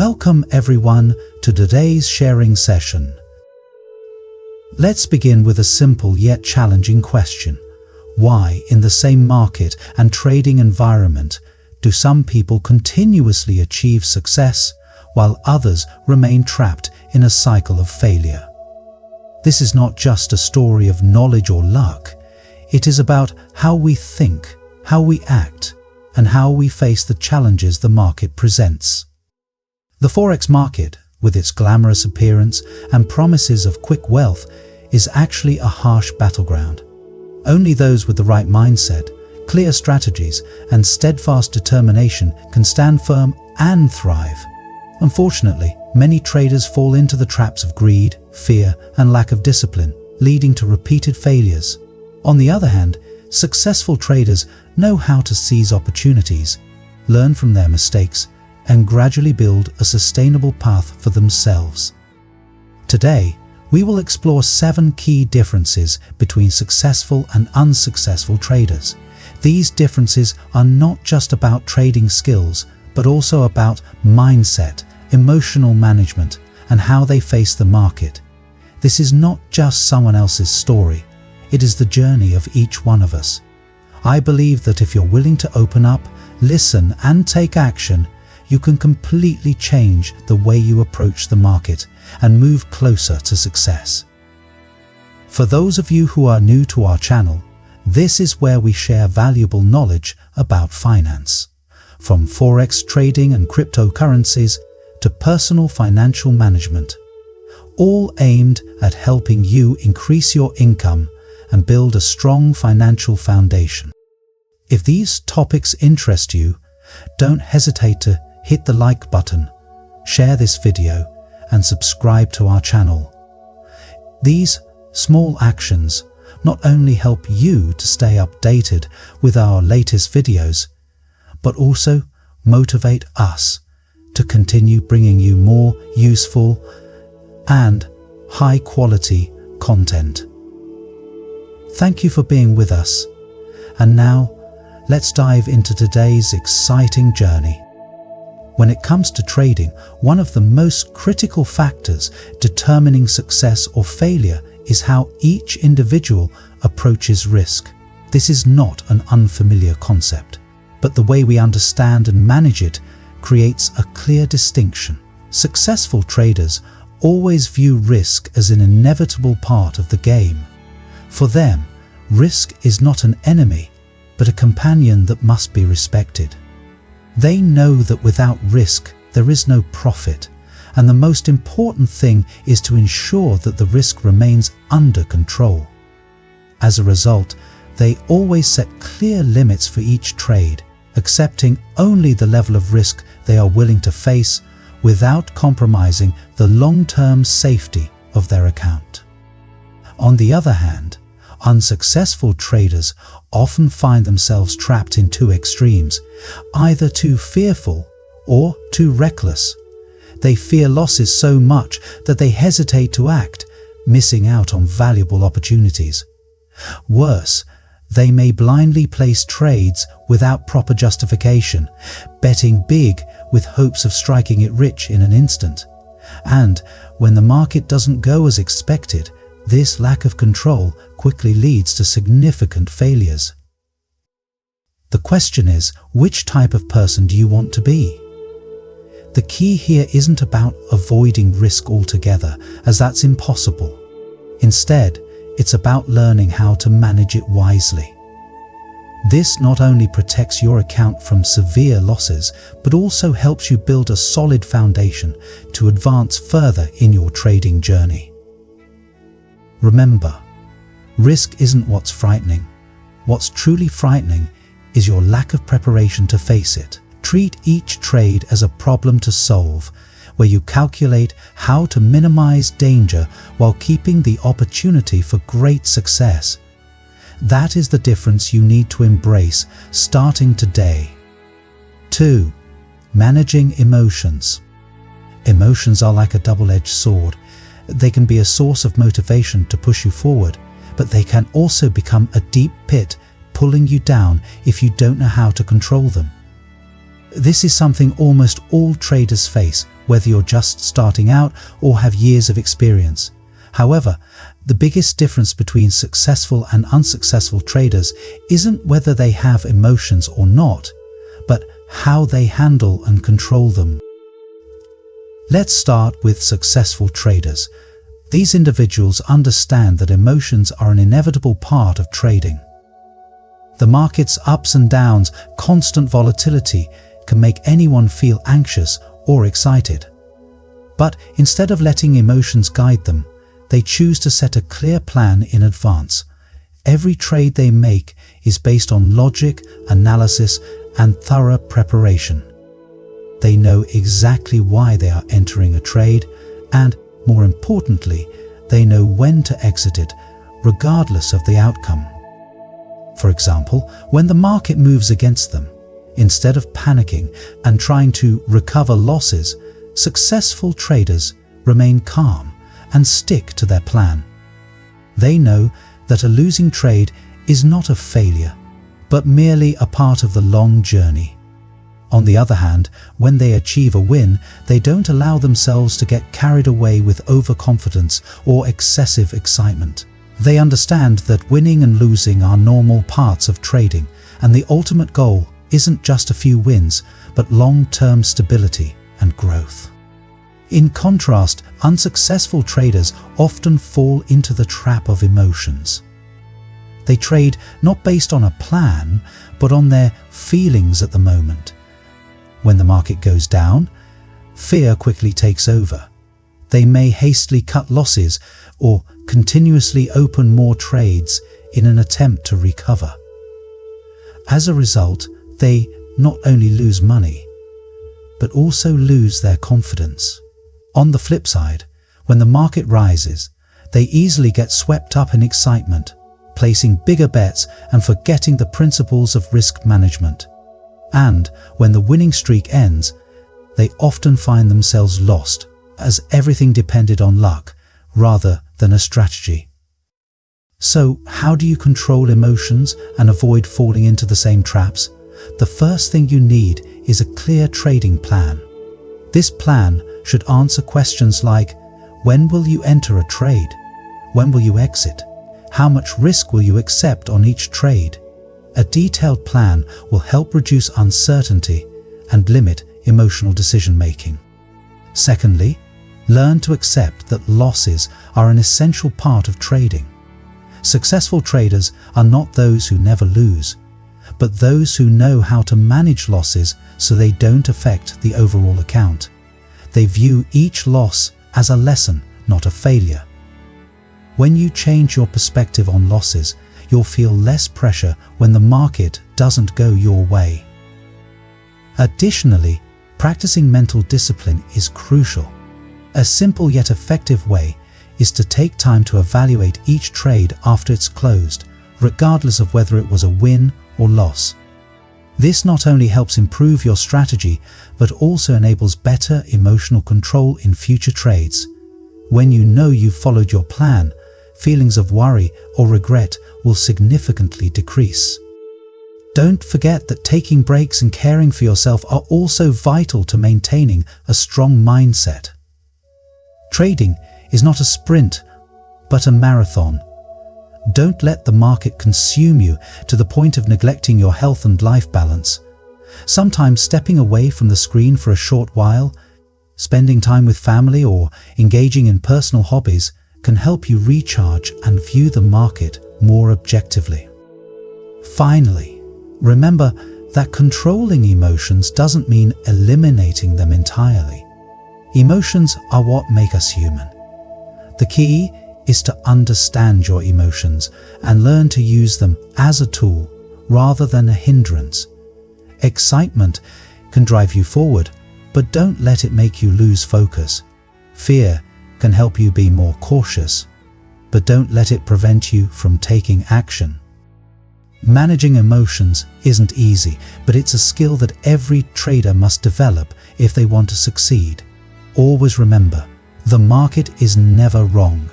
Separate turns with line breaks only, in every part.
Welcome everyone to today's sharing session. Let's begin with a simple yet challenging question. Why, in the same market and trading environment, do some people continuously achieve success while others remain trapped in a cycle of failure? This is not just a story of knowledge or luck. It is about how we think, how we act, and how we face the challenges the market presents. The Forex market, with its glamorous appearance and promises of quick wealth, is actually a harsh battleground. Only those with the right mindset, clear strategies, and steadfast determination can stand firm and thrive. Unfortunately, many traders fall into the traps of greed, fear, and lack of discipline, leading to repeated failures. On the other hand, successful traders know how to seize opportunities, learn from their mistakes, and gradually build a sustainable path for themselves. Today, we will explore 7 key differences between successful and unsuccessful traders. These differences are not just about trading skills, but also about mindset, emotional management, and how they face the market. This is not just someone else's story. It is the journey of each one of us. I believe that if you're willing to open up, listen, and take action, you can completely change the way you approach the market and move closer to success. For those of you who are new to our channel, this is where we share valuable knowledge about finance, from Forex trading and cryptocurrencies to personal financial management, all aimed at helping you increase your income and build a strong financial foundation. If these topics interest you, don't hesitate to hit the like button, share this video, and subscribe to our channel. These small actions not only help you to stay updated with our latest videos, but also motivate us to continue bringing you more useful and high-quality content. Thank you for being with us. And now, let's dive into today's exciting journey. When it comes to trading, one of the most critical factors determining success or failure is how each individual approaches risk. This is not an unfamiliar concept, but the way we understand and manage it creates a clear distinction. Successful traders always view risk as an inevitable part of the game. For them, risk is not an enemy, but a companion that must be respected. They know that without risk, there is no profit, and the most important thing is to ensure that the risk remains under control. As a result, they always set clear limits for each trade, accepting only the level of risk they are willing to face without compromising the long-term safety of their account. On the other hand, unsuccessful traders often find themselves trapped in two extremes, either too fearful or too reckless. They fear losses so much that they hesitate to act, missing out on valuable opportunities. Worse, they may blindly place trades without proper justification, betting big with hopes of striking it rich in an instant. And when the market doesn't go as expected, this lack of control quickly leads to significant failures. The question is, which type of person do you want to be? The key here isn't about avoiding risk altogether, as that's impossible. Instead, it's about learning how to manage it wisely. This not only protects your account from severe losses, but also helps you build a solid foundation to advance further in your trading journey. Remember, risk isn't what's frightening. What's truly frightening is your lack of preparation to face it. Treat each trade as a problem to solve, where you calculate how to minimize danger while keeping the opportunity for great success. That is the difference you need to embrace starting today. 2. Managing emotions. Emotions are like a double-edged sword. They can be a source of motivation to push you forward, but they can also become a deep pit, pulling you down if you don't know how to control them. This is something almost all traders face, whether you're just starting out or have years of experience. However, the biggest difference between successful and unsuccessful traders isn't whether they have emotions or not, but how they handle and control them. Let's start with successful traders. These individuals understand that emotions are an inevitable part of trading. The market's ups and downs, constant volatility, can make anyone feel anxious or excited. But instead of letting emotions guide them, they choose to set a clear plan in advance. Every trade they make is based on logic, analysis, and thorough preparation. They know exactly why they are entering a trade, and, more importantly, they know when to exit it, regardless of the outcome. For example, when the market moves against them, instead of panicking and trying to recover losses, successful traders remain calm and stick to their plan. They know that a losing trade is not a failure, but merely a part of the long journey. On the other hand, when they achieve a win, they don't allow themselves to get carried away with overconfidence or excessive excitement. They understand that winning and losing are normal parts of trading, and the ultimate goal isn't just a few wins, but long-term stability and growth. In contrast, unsuccessful traders often fall into the trap of emotions. They trade not based on a plan, but on their feelings at the moment. When the market goes down, fear quickly takes over. They may hastily cut losses or continuously open more trades in an attempt to recover. As a result, they not only lose money, but also lose their confidence. On the flip side, when the market rises, they easily get swept up in excitement, placing bigger bets and forgetting the principles of risk management. And when the winning streak ends, they often find themselves lost, as everything depended on luck rather than a strategy. So, how do you control emotions and avoid falling into the same traps? The first thing you need is a clear trading plan. This plan should answer questions like, when will you enter a trade? When will you exit? How much risk will you accept on each trade? A detailed plan will help reduce uncertainty and limit emotional decision-making. Secondly, learn to accept that losses are an essential part of trading. Successful traders are not those who never lose, but those who know how to manage losses so they don't affect the overall account. They view each loss as a lesson, not a failure. When you change your perspective on losses, you'll feel less pressure when the market doesn't go your way. Additionally, practicing mental discipline is crucial. A simple yet effective way is to take time to evaluate each trade after it's closed, regardless of whether it was a win or loss. This not only helps improve your strategy, but also enables better emotional control in future trades. When you know you've followed your plan, feelings of worry or regret will significantly decrease. Don't forget that taking breaks and caring for yourself are also vital to maintaining a strong mindset. Trading is not a sprint, but a marathon. Don't let the market consume you to the point of neglecting your health and life balance. Sometimes stepping away from the screen for a short while, spending time with family or engaging in personal hobbies can help you recharge and view the market more objectively. Finally, remember that controlling emotions doesn't mean eliminating them entirely. Emotions are what make us human. The key is to understand your emotions and learn to use them as a tool rather than a hindrance. Excitement can drive you forward, but don't let it make you lose focus. Fear can help you be more cautious, but don't let it prevent you from taking action. Managing emotions isn't easy, but it's a skill that every trader must develop if they want to succeed. Always remember, the market is never wrong.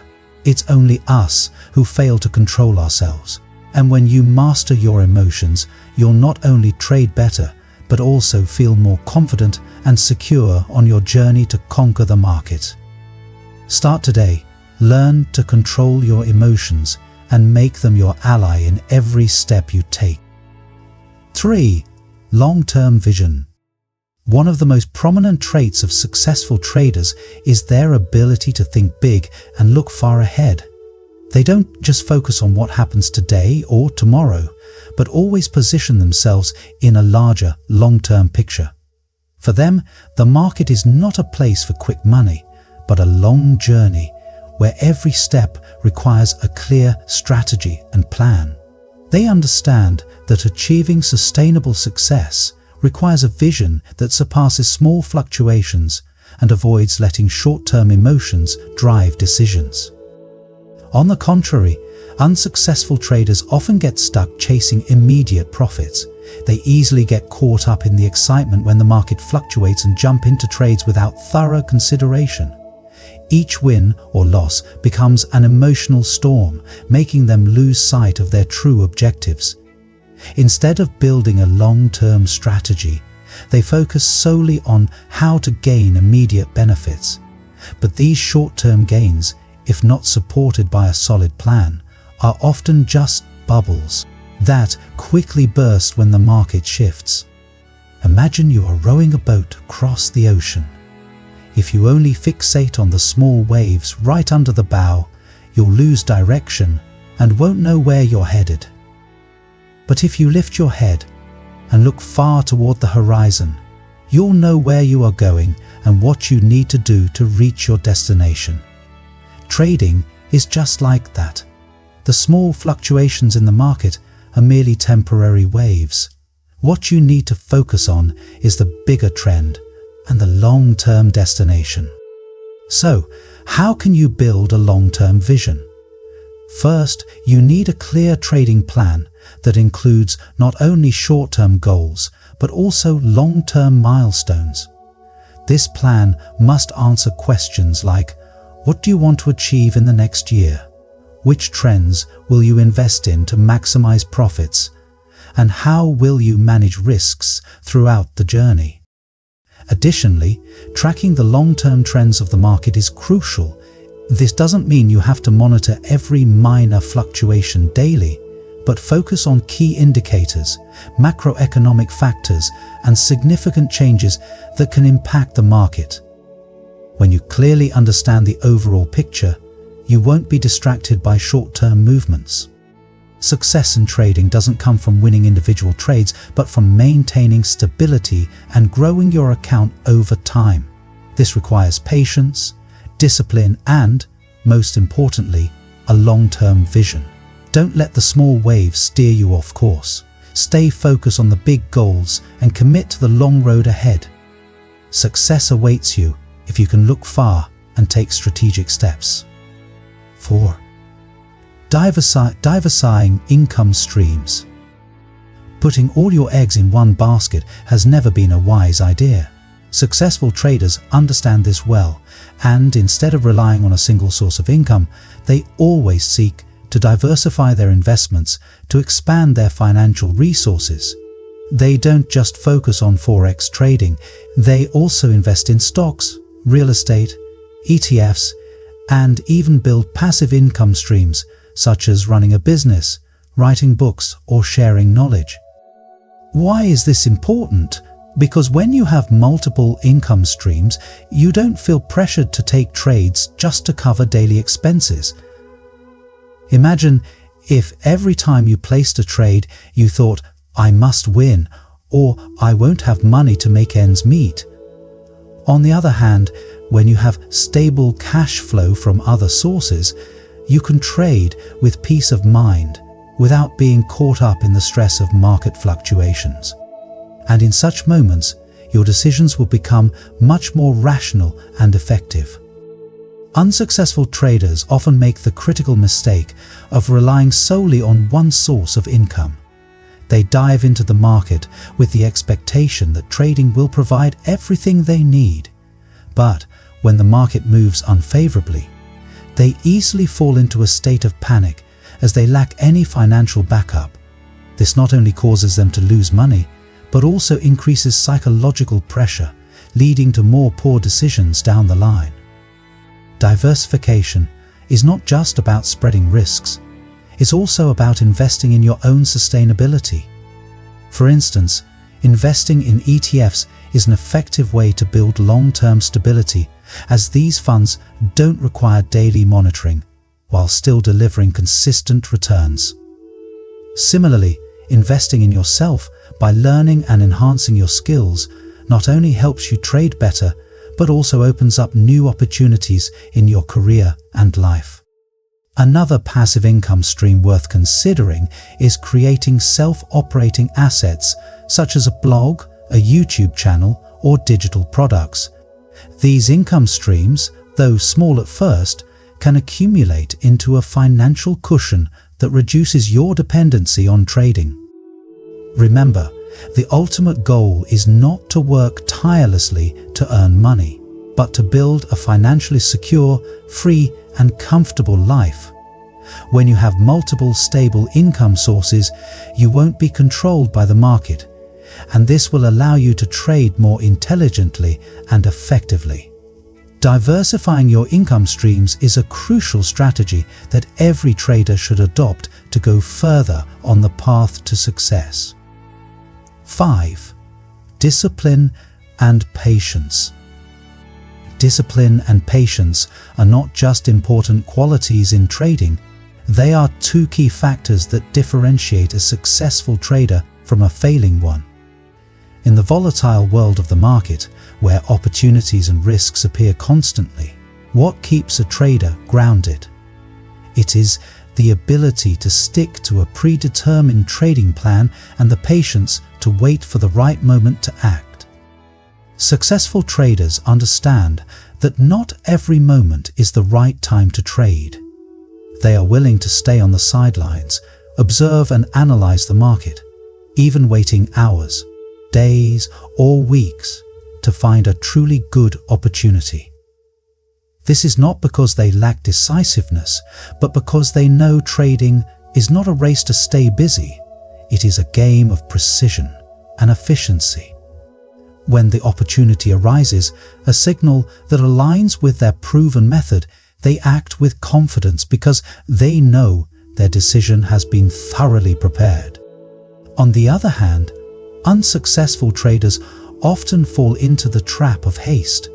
It's only us who fail to control ourselves. And when you master your emotions, you'll not only trade better, but also feel more confident and secure on your journey to conquer the market. Start today. Learn to control your emotions and make them your ally in every step you take. 3. Long-term vision. One of the most prominent traits of successful traders is their ability to think big and look far ahead. They don't just focus on what happens today or tomorrow, but always position themselves in a larger, long-term picture. For them, the market is not a place for quick money, but a long journey where every step requires a clear strategy and plan. They understand that achieving sustainable success requires a vision that surpasses small fluctuations and avoids letting short-term emotions drive decisions. On the contrary, unsuccessful traders often get stuck chasing immediate profits. They easily get caught up in the excitement when the market fluctuates and jump into trades without thorough consideration. Each win or loss becomes an emotional storm, making them lose sight of their true objectives. Instead of building a long-term strategy, they focus solely on how to gain immediate benefits. But these short-term gains, if not supported by a solid plan, are often just bubbles that quickly burst when the market shifts. Imagine you are rowing a boat across the ocean. If you only fixate on the small waves right under the bow, you'll lose direction and won't know where you're headed. But if you lift your head and look far toward the horizon, you'll know where you are going and what you need to do to reach your destination. Trading is just like that. The small fluctuations in the market are merely temporary waves. What you need to focus on is the bigger trend and the long-term destination. So, how can you build a long-term vision? First, you need a clear trading plan that includes not only short-term goals, but also long-term milestones. This plan must answer questions like, what do you want to achieve in the next year? Which trends will you invest in to maximize profits? And how will you manage risks throughout the journey? Additionally, tracking the long-term trends of the market is crucial. This doesn't mean you have to monitor every minor fluctuation daily, but focus on key indicators, macroeconomic factors, and significant changes that can impact the market. When you clearly understand the overall picture, you won't be distracted by short-term movements. Success in trading doesn't come from winning individual trades, but from maintaining stability and growing your account over time. This requires patience, discipline, and, most importantly, a long-term vision. Don't let the small waves steer you off course. Stay focused on the big goals and commit to the long road ahead. Success awaits you if you can look far and take strategic steps. 4. Diversifying income streams. Putting all your eggs in one basket has never been a wise idea. Successful traders understand this well, and instead of relying on a single source of income, they always seek to diversify their investments to expand their financial resources. They don't just focus on Forex trading, they also invest in stocks, real estate, ETFs, and even build passive income streams such as running a business, writing books, or sharing knowledge. Why is this important? Because when you have multiple income streams, you don't feel pressured to take trades just to cover daily expenses. Imagine if every time you placed a trade, you thought, I must win, or I won't have money to make ends meet. On the other hand, when you have stable cash flow from other sources, you can trade with peace of mind without being caught up in the stress of market fluctuations. And in such moments, your decisions will become much more rational and effective. Unsuccessful traders often make the critical mistake of relying solely on one source of income. They dive into the market with the expectation that trading will provide everything they need. But when the market moves unfavorably, they easily fall into a state of panic as they lack any financial backup. This not only causes them to lose money, but also increases psychological pressure, leading to more poor decisions down the line. Diversification is not just about spreading risks, it's also about investing in your own sustainability. For instance, investing in ETFs is an effective way to build long-term stability, as these funds don't require daily monitoring, while still delivering consistent returns. Similarly, investing in yourself by learning and enhancing your skills not only helps you trade better, but also opens up new opportunities in your career and life. Another passive income stream worth considering is creating self-operating assets such as a blog, a YouTube channel, or digital products. These income streams, though small at first, can accumulate into a financial cushion that reduces your dependency on trading. Remember, the ultimate goal is not to work tirelessly to earn money, but to build a financially secure, free, and comfortable life. When you have multiple stable income sources, you won't be controlled by the market, and this will allow you to trade more intelligently and effectively. Diversifying your income streams is a crucial strategy that every trader should adopt to go further on the path to success. 5. Discipline and patience. Discipline and patience are not just important qualities in trading, they are two key factors that differentiate a successful trader from a failing one. In the volatile world of the market, where opportunities and risks appear constantly, what keeps a trader grounded? It is the ability to stick to a predetermined trading plan and the patience to wait for the right moment to act. Successful traders understand that not every moment is the right time to trade. They are willing to stay on the sidelines, observe and analyze the market, even waiting hours, days, or weeks to find a truly good opportunity. This is not because they lack decisiveness, but because they know trading is not a race to stay busy. It is a game of precision and efficiency. When the opportunity arises, a signal that aligns with their proven method, they act with confidence because they know their decision has been thoroughly prepared. On the other hand, unsuccessful traders often fall into the trap of haste.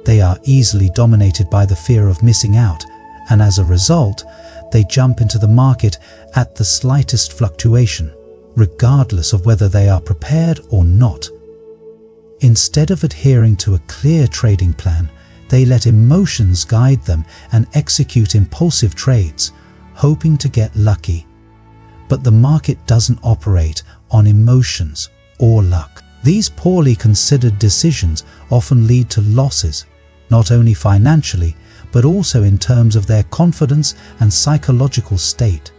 They are easily dominated by the fear of missing out, and as a result, they jump into the market at the slightest fluctuation, regardless of whether they are prepared or not. Instead of adhering to a clear trading plan, they let emotions guide them and execute impulsive trades, hoping to get lucky. But the market doesn't operate on emotions or luck. These poorly considered decisions often lead to losses, not only financially, but also in terms of their confidence and psychological state.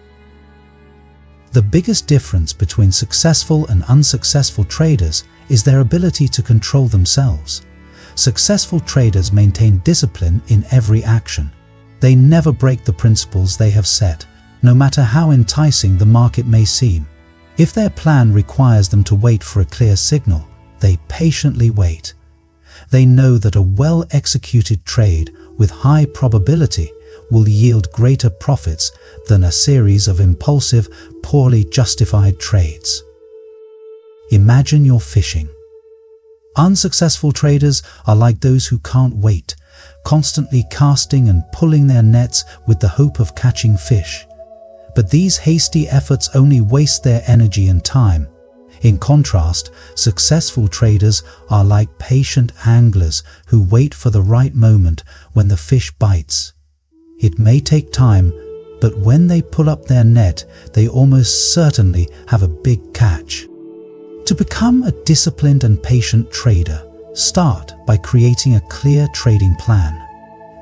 The biggest difference between successful and unsuccessful traders is their ability to control themselves. Successful traders maintain discipline in every action. They never break the principles they have set, no matter how enticing the market may seem. If their plan requires them to wait for a clear signal, they patiently wait. They know that a well-executed trade with high probability will yield greater profits than a series of impulsive, poorly justified trades. Imagine you're fishing. Unsuccessful traders are like those who can't wait, constantly casting and pulling their nets with the hope of catching fish. But these hasty efforts only waste their energy and time. In contrast, successful traders are like patient anglers who wait for the right moment when the fish bites. It may take time, but when they pull up their net, they almost certainly have a big catch. To become a disciplined and patient trader, start by creating a clear trading plan.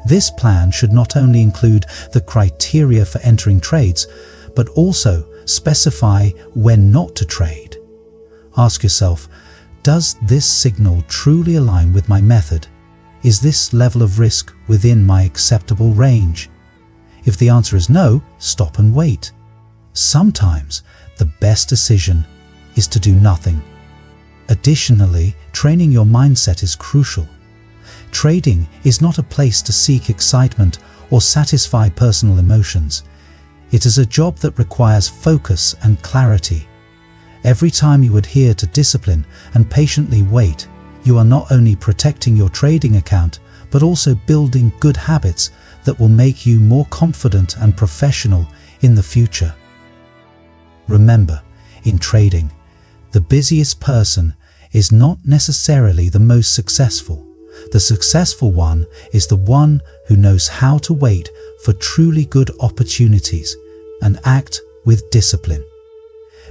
This plan should not only include the criteria for entering trades, but also specify when not to trade. Ask yourself, does this signal truly align with my method? Is this level of risk within my acceptable range? If the answer is no, stop and wait. Sometimes the best decision is to do nothing. Additionally, training your mindset is crucial. Trading is not a place to seek excitement or satisfy personal emotions. It is a job that requires focus and clarity. Every time you adhere to discipline and patiently wait, you are not only protecting your trading account, but also building good habits that will make you more confident and professional in the future. Remember, in trading, the busiest person is not necessarily the most successful. The successful one is the one who knows how to wait for truly good opportunities and act with discipline.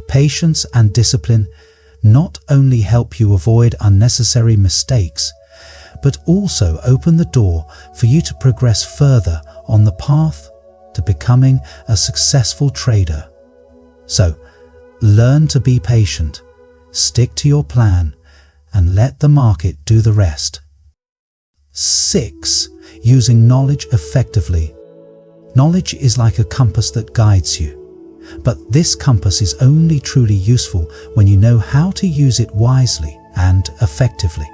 Patience and discipline not only help you avoid unnecessary mistakes, but also open the door for you to progress further on the path to becoming a successful trader. So, learn to be patient, stick to your plan, and let the market do the rest. 6. Using knowledge effectively. Knowledge is like a compass that guides you. But this compass is only truly useful when you know how to use it wisely and effectively.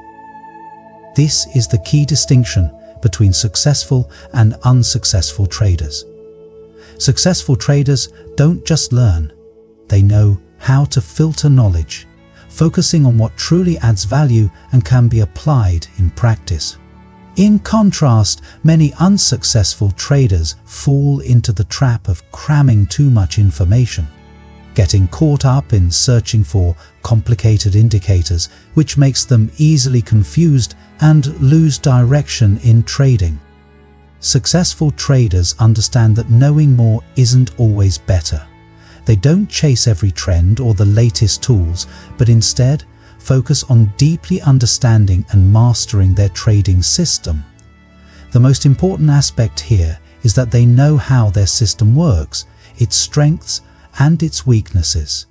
This is the key distinction between successful and unsuccessful traders. Successful traders don't just learn, they know how to filter knowledge, focusing on what truly adds value and can be applied in practice. In contrast, many unsuccessful traders fall into the trap of cramming too much information, getting caught up in searching for complicated indicators, which makes them easily confused and lose direction in trading. Successful traders understand that knowing more isn't always better. They don't chase every trend or the latest tools, but instead focus on deeply understanding and mastering their trading system. The most important aspect here is that they know how their system works, its strengths and its weaknesses.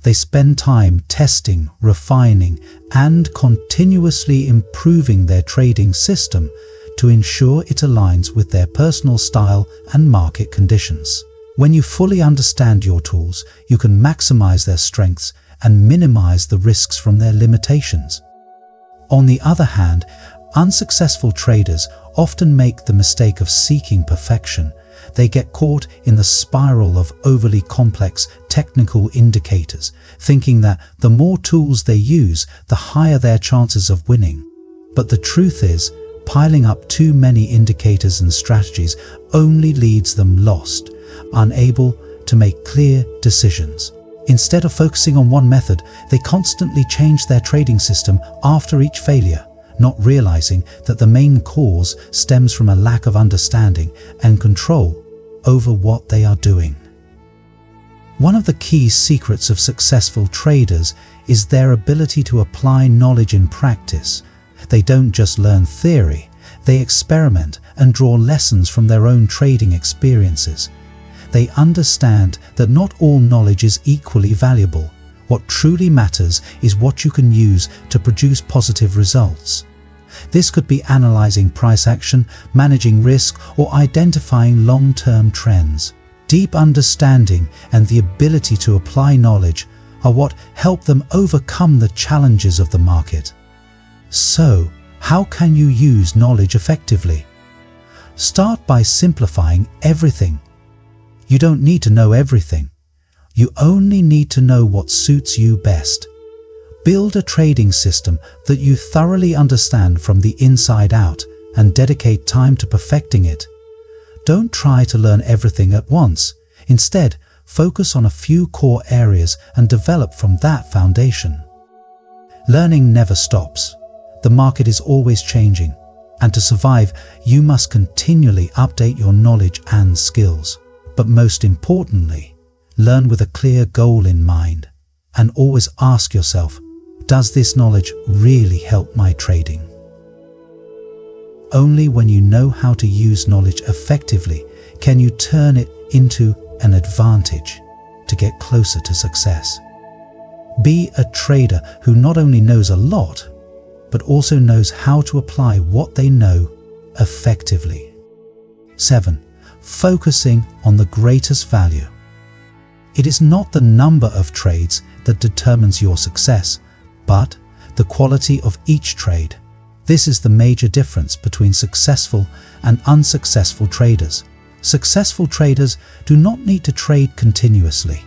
They spend time testing, refining, and continuously improving their trading system to ensure it aligns with their personal style and market conditions. When you fully understand your tools, you can maximize their strengths and minimize the risks from their limitations. On the other hand, unsuccessful traders often make the mistake of seeking perfection. They get caught in the spiral of overly complex technical indicators, thinking that the more tools they use, the higher their chances of winning. But the truth is, piling up too many indicators and strategies only leads them lost, unable to make clear decisions. Instead of focusing on one method, they constantly change their trading system after each failure, not realizing that the main cause stems from a lack of understanding and control over what they are doing. One of the key secrets of successful traders is their ability to apply knowledge in practice. They don't just learn theory, they experiment and draw lessons from their own trading experiences. They understand that not all knowledge is equally valuable. What truly matters is what you can use to produce positive results. This could be analyzing price action, managing risk, or identifying long-term trends. Deep understanding and the ability to apply knowledge are what help them overcome the challenges of the market. So, how can you use knowledge effectively? Start by simplifying everything. You don't need to know everything. You only need to know what suits you best. Build a trading system that you thoroughly understand from the inside out and dedicate time to perfecting it. Don't try to learn everything at once. Instead, focus on a few core areas and develop from that foundation. Learning never stops. The market is always changing, and to survive, you must continually update your knowledge and skills. But most importantly, learn with a clear goal in mind, and always ask yourself, does this knowledge really help my trading? Only when you know how to use knowledge effectively can you turn it into an advantage to get closer to success. Be a trader who not only knows a lot, but also knows how to apply what they know effectively. 7. Focusing on the greatest value. It is not the number of trades that determines your success, but the quality of each trade. This is the major difference between successful and unsuccessful traders. Successful traders do not need to trade continuously.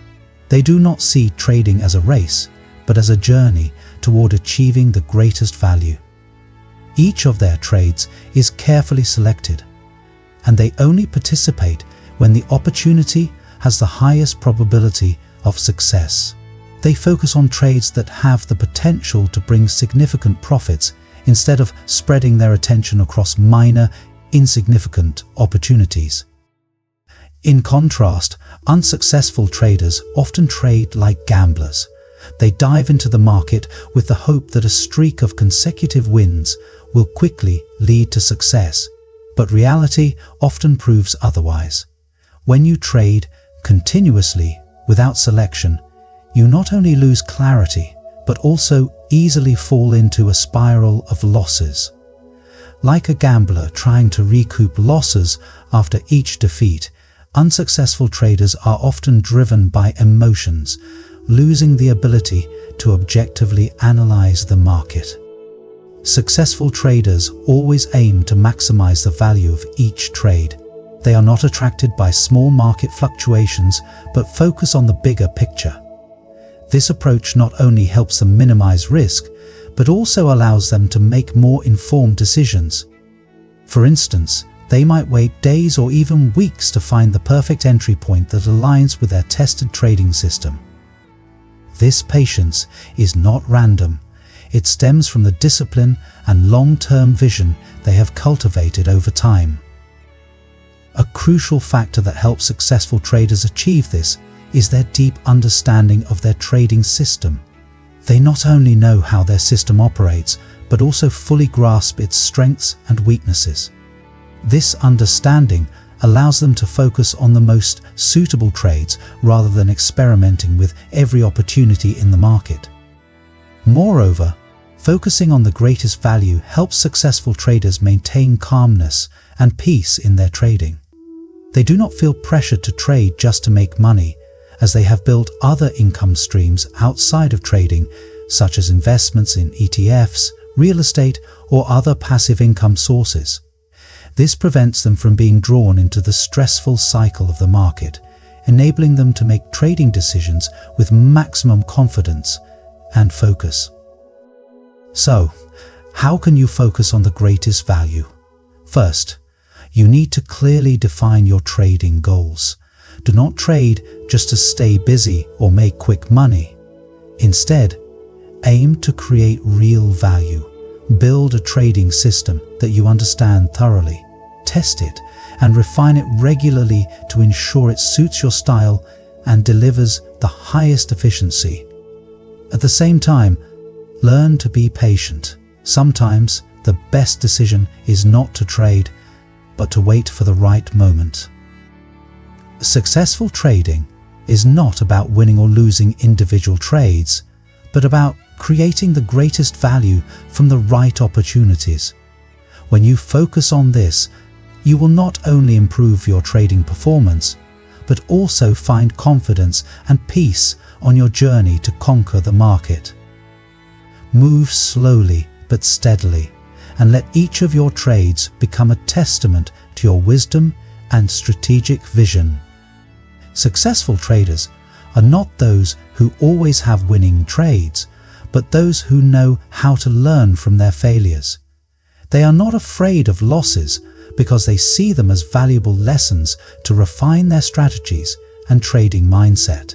They do not see trading as a race, but as a journey toward achieving the greatest value. Each of their trades is carefully selected, and they only participate when the opportunity has the highest probability of success. They focus on trades that have the potential to bring significant profits instead of spreading their attention across minor, insignificant opportunities. In contrast, unsuccessful traders often trade like gamblers. They dive into the market with the hope that a streak of consecutive wins will quickly lead to success, but reality often proves otherwise. When you trade continuously without selection, you not only lose clarity, but also easily fall into a spiral of losses. Like a gambler trying to recoup losses after each defeat, unsuccessful traders are often driven by emotions, losing the ability to objectively analyze the market. Successful traders always aim to maximize the value of each trade. They are not attracted by small market fluctuations, but focus on the bigger picture. This approach not only helps them minimize risk, but also allows them to make more informed decisions. For instance, they might wait days or even weeks to find the perfect entry point that aligns with their tested trading system. This patience is not random. It stems from the discipline and long-term vision they have cultivated over time. A crucial factor that helps successful traders achieve this is their deep understanding of their trading system. They not only know how their system operates, but also fully grasp its strengths and weaknesses. This understanding allows them to focus on the most suitable trades rather than experimenting with every opportunity in the market. Moreover, focusing on the greatest value helps successful traders maintain calmness and peace in their trading. They do not feel pressured to trade just to make money, as they have built other income streams outside of trading, such as investments in ETFs, real estate, or other passive income sources. This prevents them from being drawn into the stressful cycle of the market, enabling them to make trading decisions with maximum confidence and focus. So, how can you focus on the greatest value? First, you need to clearly define your trading goals. Do not trade just to stay busy or make quick money. Instead, aim to create real value. Build a trading system that you understand thoroughly. Test it and refine it regularly to ensure it suits your style and delivers the highest efficiency. At the same time, learn to be patient. Sometimes the best decision is not to trade, but to wait for the right moment. Successful trading is not about winning or losing individual trades, but about creating the greatest value from the right opportunities. When you focus on this, you will not only improve your trading performance, but also find confidence and peace on your journey to conquer the market. Move slowly but steadily, and let each of your trades become a testament to your wisdom and strategic vision. Successful traders are not those who always have winning trades, but those who know how to learn from their failures. They are not afraid of losses because they see them as valuable lessons to refine their strategies and trading mindset.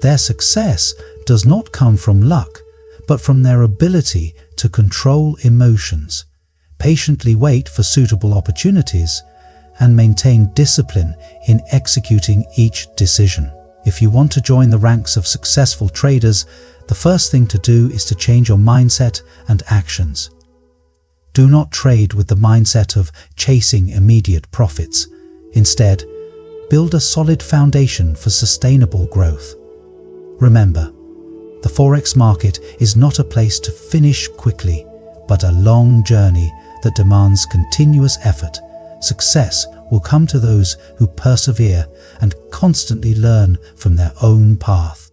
Their success does not come from luck, but from their ability to control emotions, patiently wait for suitable opportunities, and maintain discipline in executing each decision. If you want to join the ranks of successful traders, the first thing to do is to change your mindset and actions. Do not trade with the mindset of chasing immediate profits. Instead, build a solid foundation for sustainable growth. Remember, the Forex market is not a place to finish quickly, but a long journey that demands continuous effort. Success will come to those who persevere and constantly learn from their own path.